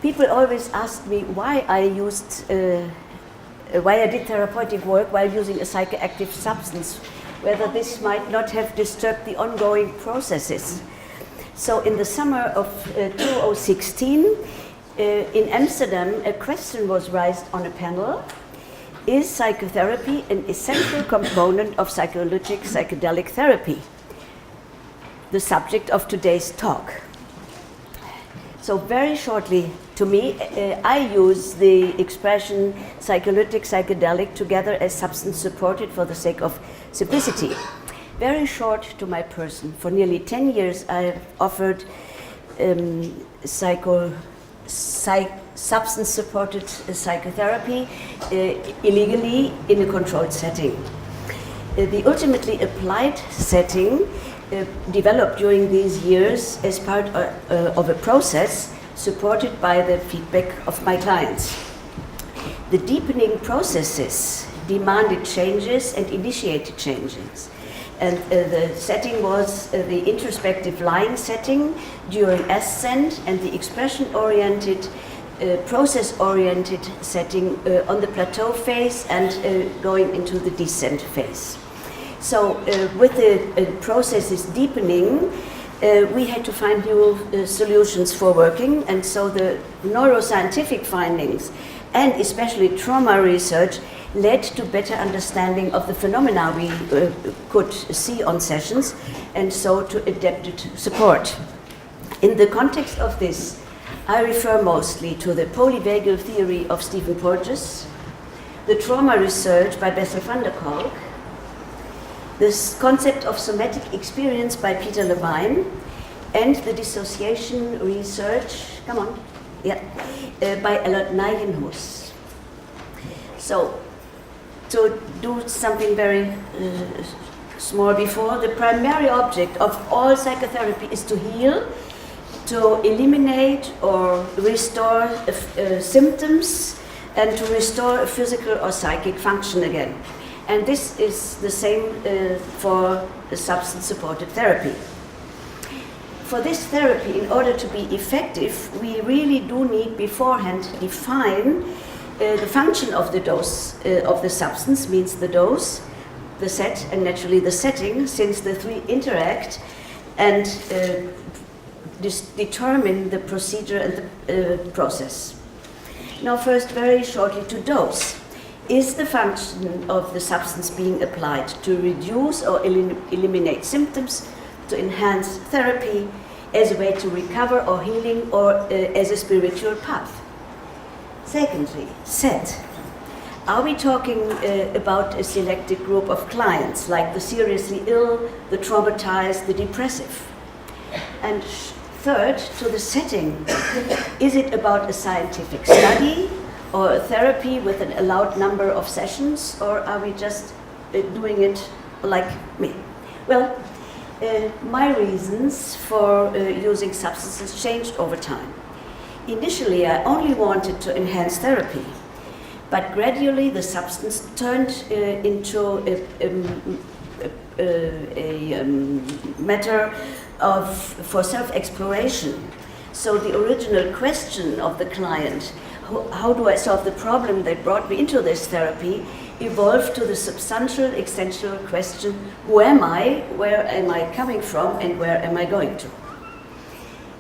People always ask me why I did therapeutic work while using a psychoactive substance, whether this might not have disturbed the ongoing processes. So in the summer of 2016, in Amsterdam, a question was raised on a panel: is psychotherapy an essential component of psychedelic therapy? The subject of today's talk. So very shortly, to me, I use the expression psychedelic together as substance supported for the sake of simplicity. Very short to my person. For nearly 10 years, I have offered substance-supported psychotherapy illegally in a controlled setting. The ultimately applied setting developed during these years as part of a process supported by the feedback of my clients. The deepening processes demanded changes and initiated changes. And the setting was the introspective lying setting during ascent and the expression-oriented, process-oriented setting on the plateau phase and going into the descent phase. So with the processes deepening, we had to find new solutions for working, and so the neuroscientific findings and especially trauma research led to better understanding of the phenomena we could see on sessions, and so to adapted support. In the context of this, I refer mostly to the polyvagal theory of Stephen Porges, the trauma research by Bessel van der Kolk, this concept of somatic experience by Peter Levine, and the dissociation research, by Elliot Nijenhuis. So, to do something very small before, the primary object of all psychotherapy is to heal, to eliminate or restore symptoms, and to restore physical or psychic function again. And this is the same for the substance-supported therapy. For this therapy, in order to be effective, we really do need beforehand define the function of the dose of the substance, means the dose, the set, and naturally the setting, since the three interact, and determine the procedure and the process. Now first, very shortly, to dose. Is the function of the substance being applied to reduce or eliminate symptoms, to enhance therapy, as a way to recover or healing, or as a spiritual path? Secondly, set. Are we talking about a selected group of clients, like the seriously ill, the traumatized, the depressive? And third, to the setting. Is it about a scientific study or a therapy with an allowed number of sessions, or are we just doing it like me? Well, my reasons for using substances changed over time. Initially, I only wanted to enhance therapy, but gradually the substance turned into a matter for self-exploration. So the original question of the client, how do I solve the problem that brought me into this therapy, evolved to the substantial, existential question: who am I, where am I coming from, and where am I going to?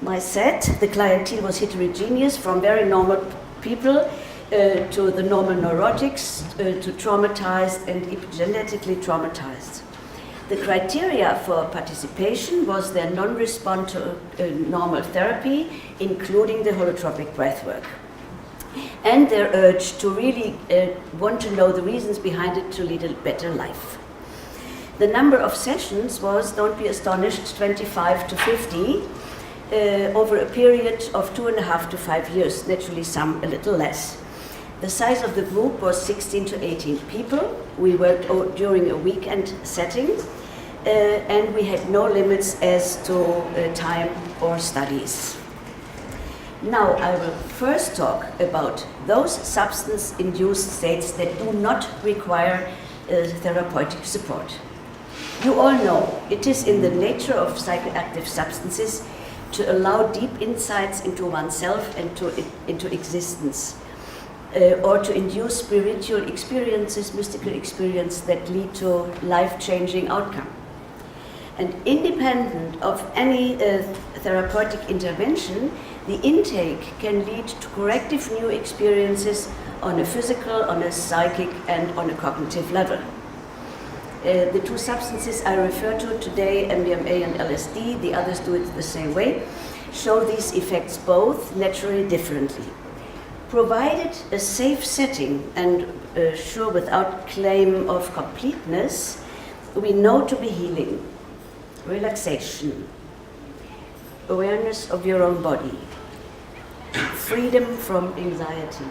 My set, the clientele, was heterogeneous, from very normal people to the normal neurotics, to traumatized and epigenetically traumatized. The criteria for participation was their non-response to normal therapy, including the holotropic breathwork, and their urge to really want to know the reasons behind it to lead a better life. The number of sessions was, don't be astonished, 25 to 50 over a period of 2.5 to 5 years, naturally some a little less. The size of the group was 16 to 18 people. We worked during a weekend setting, and we had no limits as to time or studies. Now I will first talk about those substance-induced states that do not require therapeutic support. You all know it is in the nature of psychoactive substances to allow deep insights into oneself and into existence, or to induce spiritual experiences, mystical experience that lead to life-changing outcome. And independent of any therapeutic intervention, the intake can lead to corrective new experiences on a physical, on a psychic, and on a cognitive level. The two substances I refer to today, MDMA and LSD, the others do it the same way, show these effects both naturally differently. Provided a safe setting and sure without claim of completeness, we know to be healing, relaxation, awareness of your own body, freedom from anxiety,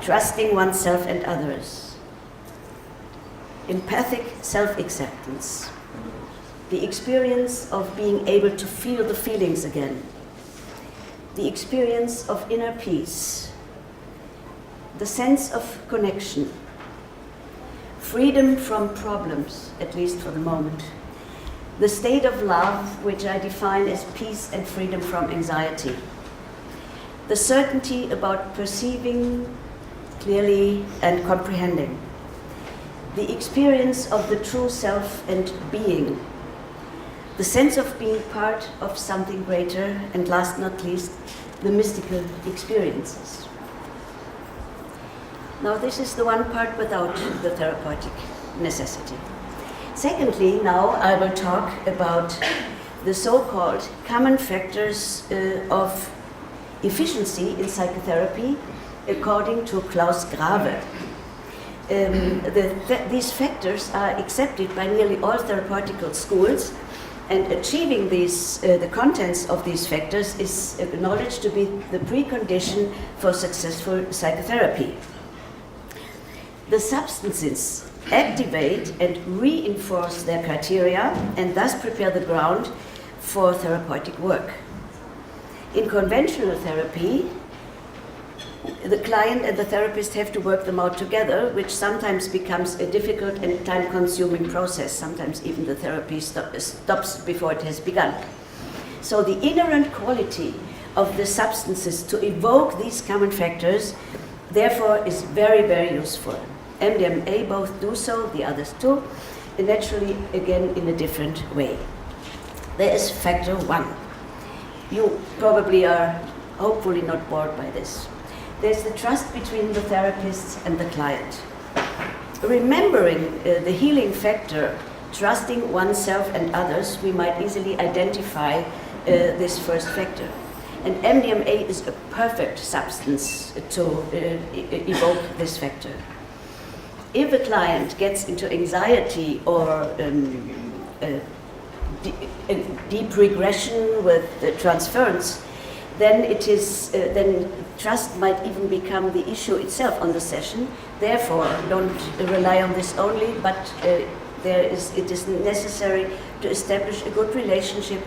trusting oneself and others, empathic self-acceptance, the experience of being able to feel the feelings again, the experience of inner peace, the sense of connection, freedom from problems, at least for the moment, the state of love, which I define as peace and freedom from anxiety, the certainty about perceiving clearly and comprehending, the experience of the true self and being, the sense of being part of something greater, and last not least, the mystical experiences. Now, this is the one part without the therapeutic necessity. Secondly, now I will talk about the so-called common factors of efficiency in psychotherapy, according to Klaus Grave. These factors are accepted by nearly all therapeutical schools, and achieving the contents of these factors is acknowledged to be the precondition for successful psychotherapy. The substances activate and reinforce their criteria and thus prepare the ground for therapeutic work. In conventional therapy, the client and the therapist have to work them out together, which sometimes becomes a difficult and time-consuming process. Sometimes even the therapy stops before it has begun. So the inherent quality of the substances to evoke these common factors, therefore, is very, very useful. MDMA both do so, the others too, and naturally, again, in a different way. There is factor one. You probably are hopefully not bored by this. There's the trust between the therapist and the client. Remembering the healing factor, trusting oneself and others, we might easily identify this first factor. And MDMA is a perfect substance to evoke this factor. If a client gets into anxiety or deep regression with transference, then then trust might even become the issue itself on the session. Therefore, don't rely on this only, but it is necessary to establish a good relationship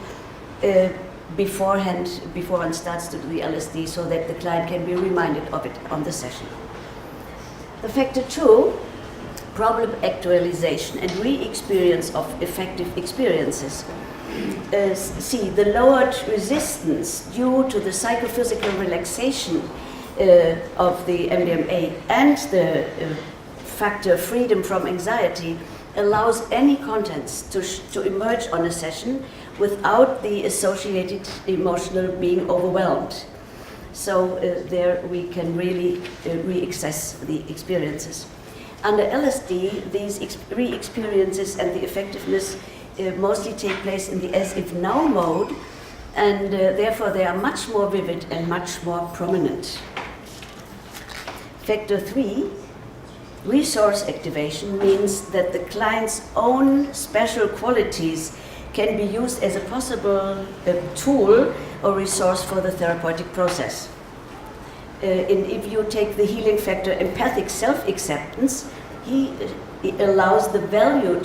beforehand, before one starts to do the LSD, so that the client can be reminded of it on the session. The factor two, problem actualization and re-experience of effective experiences. See, the lowered resistance due to the psychophysical relaxation of the MDMA and the factor freedom from anxiety allows any contents to emerge on a session without the associated emotional being overwhelmed. So there we can really re-access the experiences. Under LSD, these re-experiences and the effectiveness mostly take place in the as-if-now mode, and therefore they are much more vivid and much more prominent. Factor 3, resource activation, means that the client's own special qualities can be used as a possible tool or resource for the therapeutic process. And if you take the healing factor empathic self-acceptance, he allows the value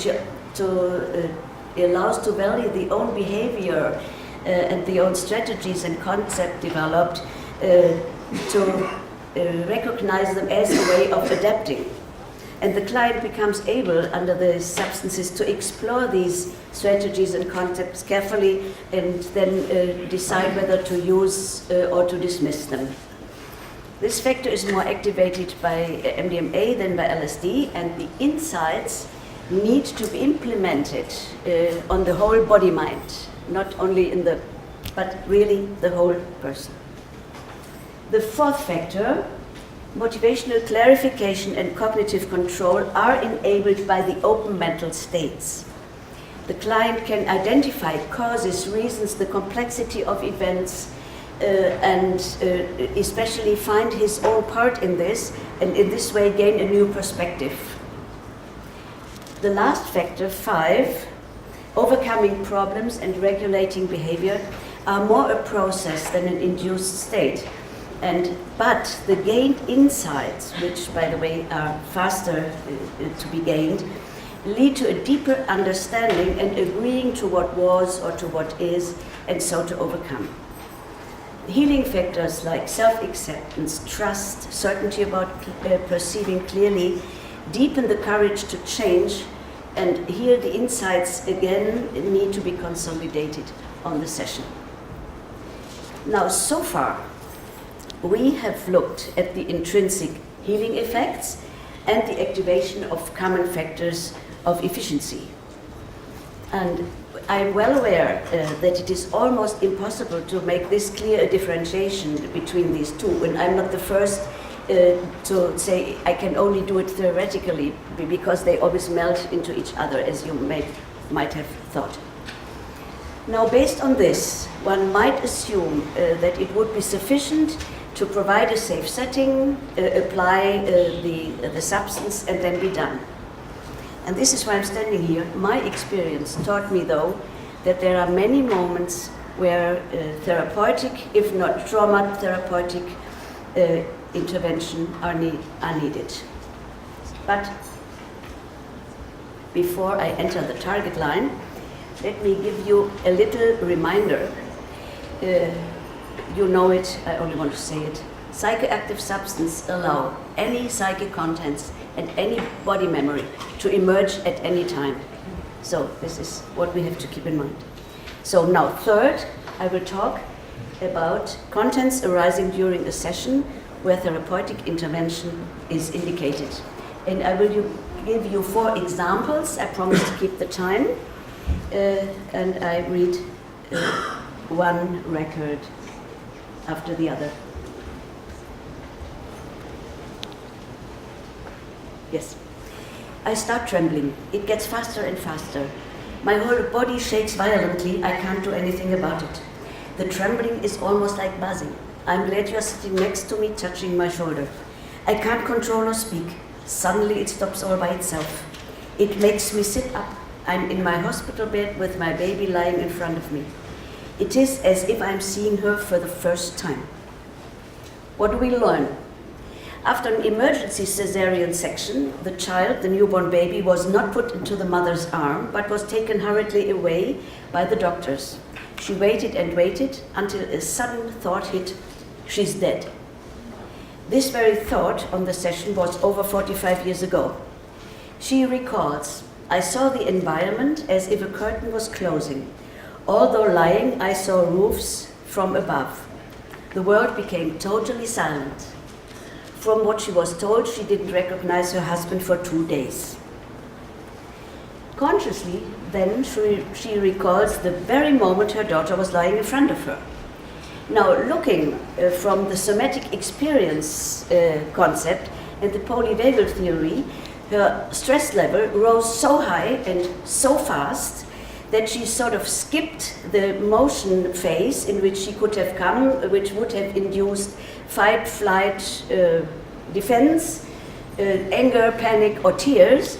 allows to value the own behavior and the own strategies and concept developed to recognize them as a way of adapting. And the client becomes able, under the substances, to explore these strategies and concepts carefully and then decide whether to use or to dismiss them. This factor is more activated by MDMA than by LSD, and the insights need to be implemented on the whole body-mind, not only but really the whole person. The fourth factor, motivational clarification and cognitive control, are enabled by the open mental states. The client can identify causes, reasons, the complexity of events, and especially find his own part in this, and in this way gain a new perspective. The last factor, 5, overcoming problems and regulating behavior, are more a process than an induced state. But the gained insights, which by the way are faster to be gained, lead to a deeper understanding and agreeing to what was or to what is, and so to overcome. Healing factors like self-acceptance, trust, certainty about perceiving clearly, deepen the courage to change, and here the insights again need to be consolidated on the session. Now, so far, we have looked at the intrinsic healing effects and the activation of common factors of efficiency. And I'm well aware that it is almost impossible to make this clear a differentiation between these two, and I'm not the first to say I can only do it theoretically, because they always melt into each other, as you might have thought. Now, based on this, one might assume that it would be sufficient to provide a safe setting, apply the substance, and then be done. And this is why I'm standing here. My experience taught me, though, that there are many moments where therapeutic, if not trauma therapeutic, intervention are needed. But before I enter the target line, let me give you a little reminder. You know it, I only want to say it. Psychoactive substances allow any psychic contents and any body memory to emerge at any time. So this is what we have to keep in mind. So now, third, I will talk about contents arising during a session where therapeutic intervention is indicated. And I will give you 4 examples. I promise to keep the time. And I read one record after the other. Yes. I start trembling. It gets faster and faster. My whole body shakes violently. I can't do anything about it. The trembling is almost like buzzing. I'm glad you're sitting next to me, touching my shoulder. I can't control or speak. Suddenly it stops all by itself. It makes me sit up. I'm in my hospital bed with my baby lying in front of me. It is as if I'm seeing her for the first time. What do we learn? After an emergency cesarean section, the child, the newborn baby, was not put into the mother's arm, but was taken hurriedly away by the doctors. She waited and waited until a sudden thought hit: she's dead. This very thought on the session was over 45 years ago. She recalls, I saw the environment as if a curtain was closing. Although lying, I saw roofs from above. The world became totally silent. From what she was told, she didn't recognize her husband for 2 days. Consciously, then, she recalls the very moment her daughter was lying in front of her. Now, looking from the somatic experience concept and the polyvagal theory, her stress level rose so high and so fast that she sort of skipped the motion phase in which she could have come, which would have induced fight, flight, defense, anger, panic, or tears.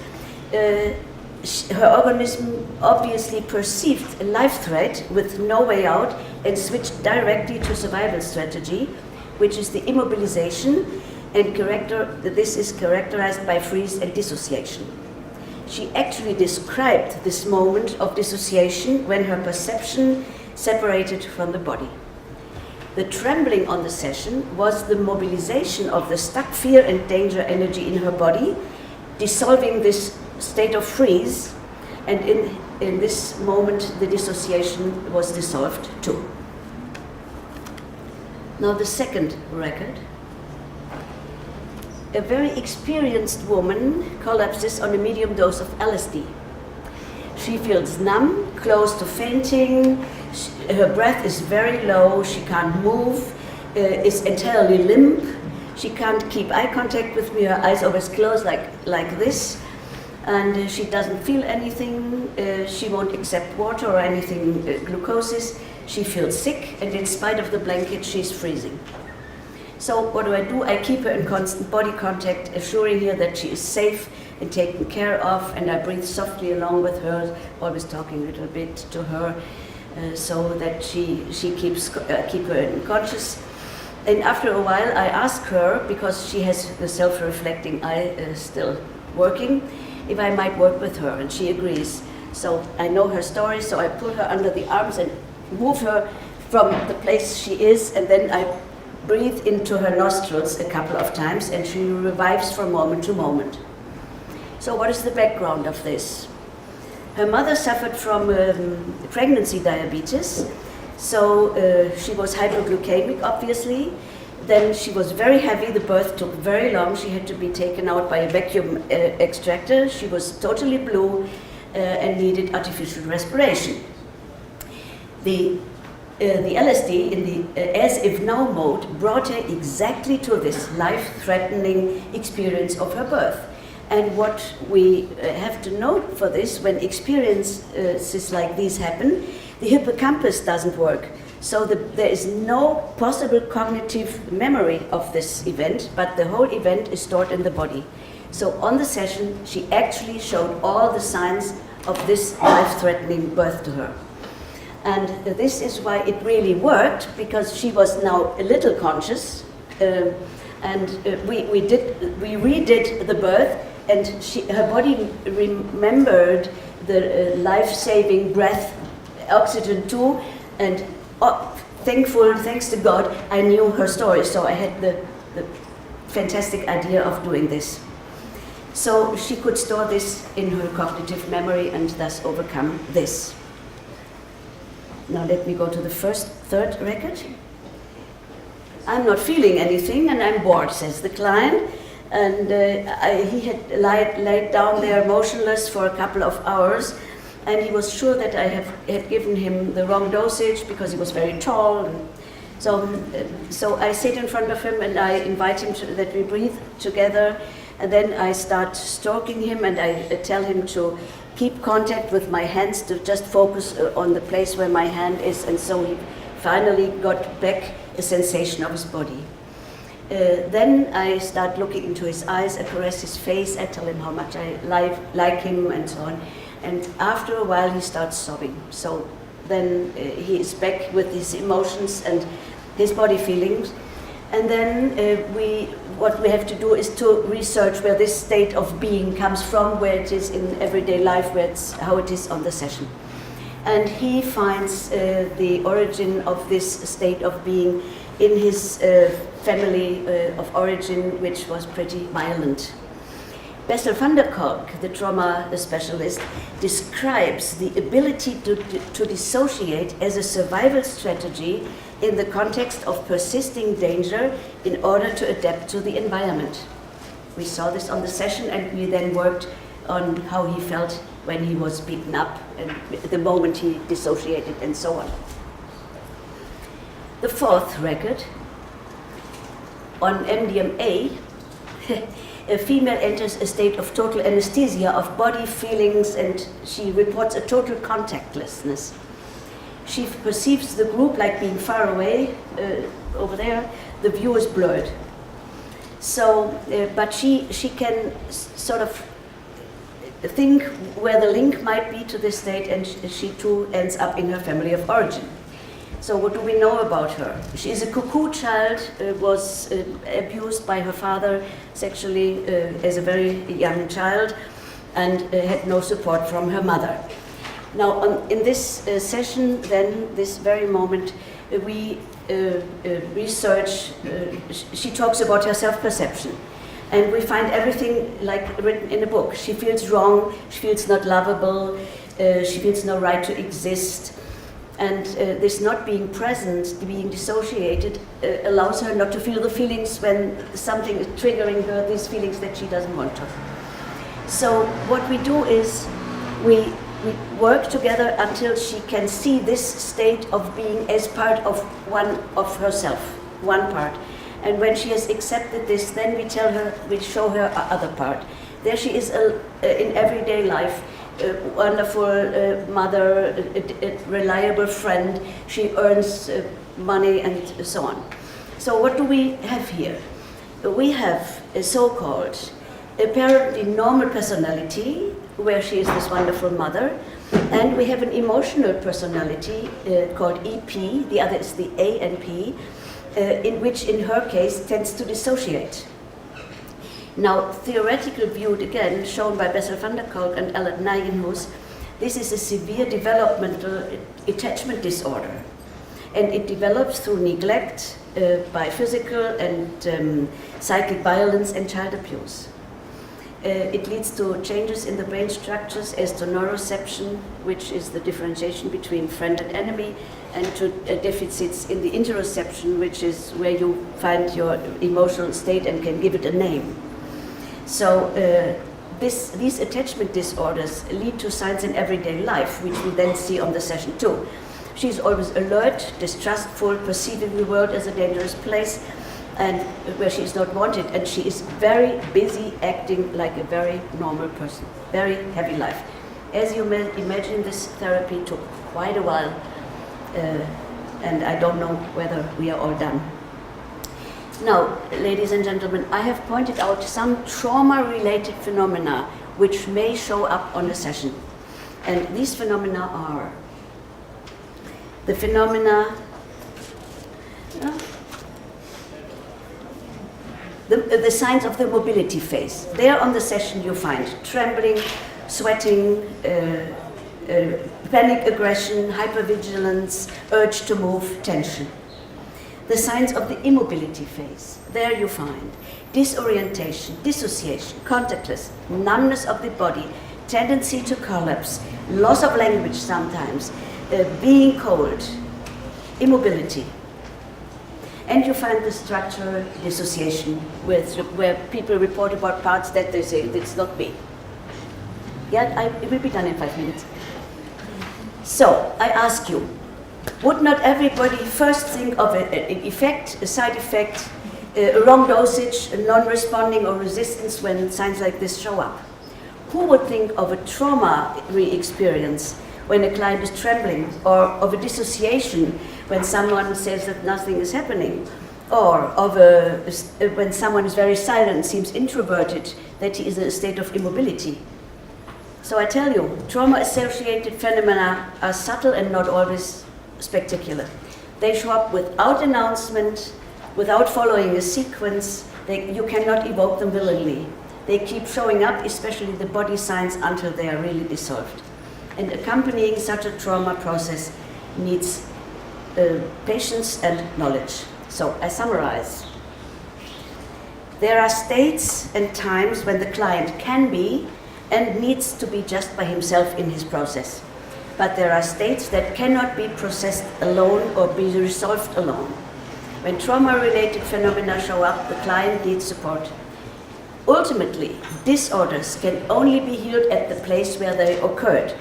Her organism obviously perceived a life threat with no way out and switched directly to survival strategy, which is the immobilization, and this is characterized by freeze and dissociation. She actually described this moment of dissociation when her perception separated from the body. The trembling on the session was the mobilization of the stuck fear and danger energy in her body, dissolving this state of freeze, and in this moment the dissociation was dissolved too. Now the second record. A very experienced woman collapses on a medium dose of LSD. She feels numb, close to fainting, her breath is very low, she can't move, is entirely limp, she can't keep eye contact with me, her eyes always closed like this, and she doesn't feel anything, she won't accept water or anything glucoses, she feels sick, and in spite of the blanket she's freezing. So what do? I keep her in constant body contact, assuring her that she is safe and taken care of, and I breathe softly along with her, always talking a little bit to her, so that she keep her conscious. And after a while I ask her, because she has the self-reflecting eye still working, if I might work with her, and she agrees. So I know her story, so I pull her under the arms and move her from the place she is, and then I breathe into her nostrils a couple of times, and she revives from moment to moment. So what is the background of this? Her mother suffered from pregnancy diabetes, so she was hypoglycemic, obviously. Then she was very heavy, the birth took very long, she had to be taken out by a vacuum extractor, she was totally blue and needed artificial respiration. The LSD in the as if now mode brought her exactly to this life-threatening experience of her birth. And what we have to note for this, when experiences like these happen, the hippocampus doesn't work. So there is no possible cognitive memory of this event, but the whole event is stored in the body. So on the session, she actually showed all the signs of this life-threatening birth to her. And this is why it really worked, because she was now a little conscious, and we redid the birth, and her body remembered the life-saving breath, oxygen too, and thanks to God, I knew her story, so I had the fantastic idea of doing this. So she could store this in her cognitive memory and thus overcome this. Now let me go to the third record. I'm not feeling anything and I'm bored, says the client. And he had laid down there motionless for a couple of hours, and he was sure that I had given him the wrong dosage because he was very tall. And so I sit in front of him and I invite him that we breathe together, and then I start stroking him and I tell him to keep contact with my hands, to just focus on the place where my hand is, and so he finally got back a sensation of his body. Then I start looking into his eyes, I caress his face, I tell him how much I like him and so on. And after a while he starts sobbing. So then he is back with his emotions and his body feelings. And then what we have to do is to research where this state of being comes from, where it is in everyday life, how it is on the session. And he finds the origin of this state of being in his family of origin, which was pretty violent. Bessel van der Kolk, the trauma specialist, describes the ability to dissociate as a survival strategy in the context of persisting danger in order to adapt to the environment. We saw this on the session, and we then worked on how he felt when he was beaten up and the moment he dissociated and so on. The fourth record, on MDMA, a female enters a state of total anesthesia of body, feelings, and she reports a total contactlessness. She perceives the group like being far away, over there, the view is blurred. So, but she can sort of think where the link might be to this state, and she too ends up in her family of origin. So what do we know about her? She is a cuckoo child, was abused by her father sexually as a very young child, and had no support from her mother. Now, in this session, then, this very moment, we research, she talks about her self-perception. And we find everything like written in a book. She feels wrong, she feels not lovable, she feels no right to exist. And this not being present, being dissociated, allows her not to feel the feelings when something is triggering her, these feelings that she doesn't want to. So what we do is we work together until she can see this state of being as part of one of herself, one part. And when she has accepted this, then we tell her, we show her our other part. There she is in everyday life, a wonderful mother, a reliable friend. She earns money and so on. So what do we have here? We have a so-called apparently normal personality, where she is this wonderful mother, and we have an emotional personality called EP, the other is the ANP, in which, in her case, tends to dissociate. Now, theoretical viewed again, shown by Bessel van der Kolk and Alan Nijenhuis, this is a severe developmental attachment disorder. And it develops through neglect by physical and psychic violence and child abuse. It leads to changes in the brain structures as to neuroception, which is the differentiation between friend and enemy, and to deficits in the interoception, which is where you find your emotional state and can give it a name. So these attachment disorders lead to signs in everyday life, which we then see on the session too. She's always alert, distrustful, perceiving the world as a dangerous place, and where she is not wanted, and she is very busy acting like a very normal person, very heavy life. As you may imagine, this therapy took quite a while, and I don't know whether we are all done. Now, ladies and gentlemen, I have pointed out some trauma-related phenomena which may show up on a session. And these phenomena are the phenomena, the signs of the mobility phase. There on the session you find trembling, sweating, panic aggression, hypervigilance, urge to move, tension. The signs of the immobility phase. There you find disorientation, dissociation, contactless, numbness of the body, tendency to collapse, loss of language sometimes, being cold, immobility. And you find the structural dissociation where people report about parts that they say, it's not me. Yeah, it will be done in 5 minutes. So, I ask you, would not everybody first think of an effect, a side effect, a wrong dosage, a non-responding or resistance when signs like this show up? Who would think of a trauma re-experience when a client is trembling, or of a dissociation when someone says that nothing is happening, or of when someone is very silent, seems introverted, that he is in a state of immobility? So I tell you, trauma-associated phenomena are subtle and not always spectacular. They show up without announcement, without following a sequence. You cannot evoke them willingly. They keep showing up, especially the body signs, until they are really dissolved. And accompanying such a trauma process needs patience and knowledge. So I summarize. There are states and times when the client can be and needs to be just by himself in his process. But there are states that cannot be processed alone or be resolved alone. When trauma-related phenomena show up, the client needs support. Ultimately, disorders can only be healed at the place where they occurred.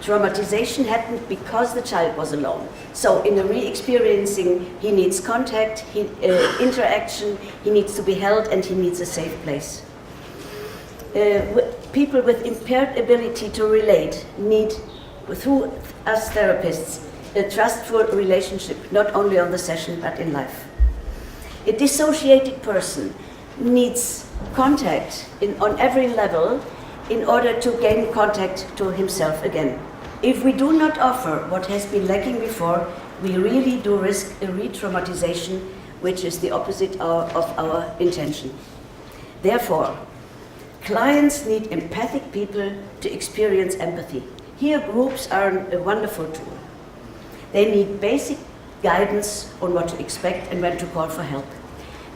Traumatization happened because the child was alone. So in a re-experiencing, he needs contact, interaction, he needs to be held, and he needs a safe place. People with impaired ability to relate need, through us therapists, a trustful relationship, not only on the session, but in life. A dissociated person needs contact on every level in order to gain contact to himself again. If we do not offer what has been lacking before, we really do risk a re-traumatization, which is the opposite of our intention. Therefore, clients need empathic people to experience empathy. Here, groups are a wonderful tool. They need basic guidance on what to expect and when to call for help.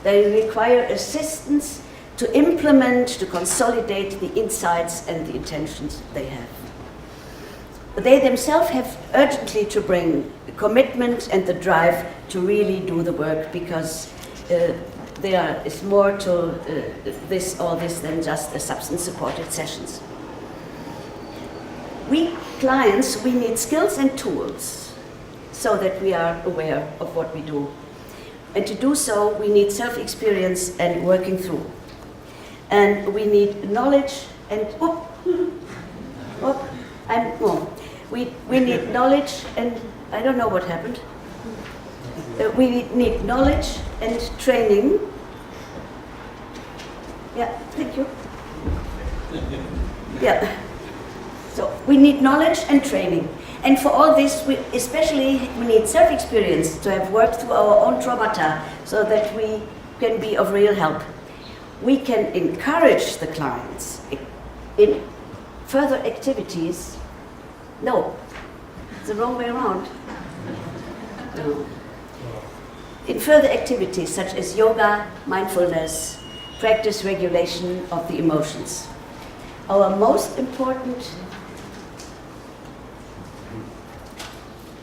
They require assistance to implement, to consolidate the insights and the intentions they have. They themselves have urgently to bring commitment and the drive to really do the work, because there is more to this than just the substance-supported sessions. We clients, we need skills and tools so that we are aware of what we do. And to do so, we need self-experience and working through. And we need knowledge and, we need knowledge and, I don't know what happened. We need knowledge and training. Yeah, thank you. Yeah. So we need knowledge and training. And for all this, we need self-experience to have worked through our own traumata so that we can be of real help. We can encourage the clients in further activities. No, it's the wrong way around. No. In further activities such as yoga, mindfulness, practice regulation of the emotions. Our most important,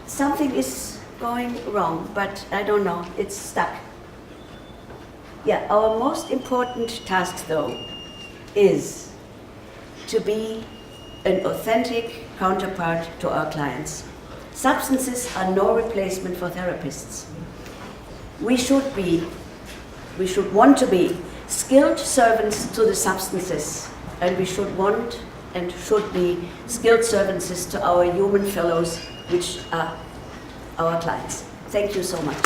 something is going wrong, but I don't know, it's stuck. Yeah, our most important task though is to be an authentic counterpart to our clients. Substances are no replacement for therapists. We should want to be skilled servants to the substances, and we should want and should be skilled servants to our human fellows, which are our clients. Thank you so much.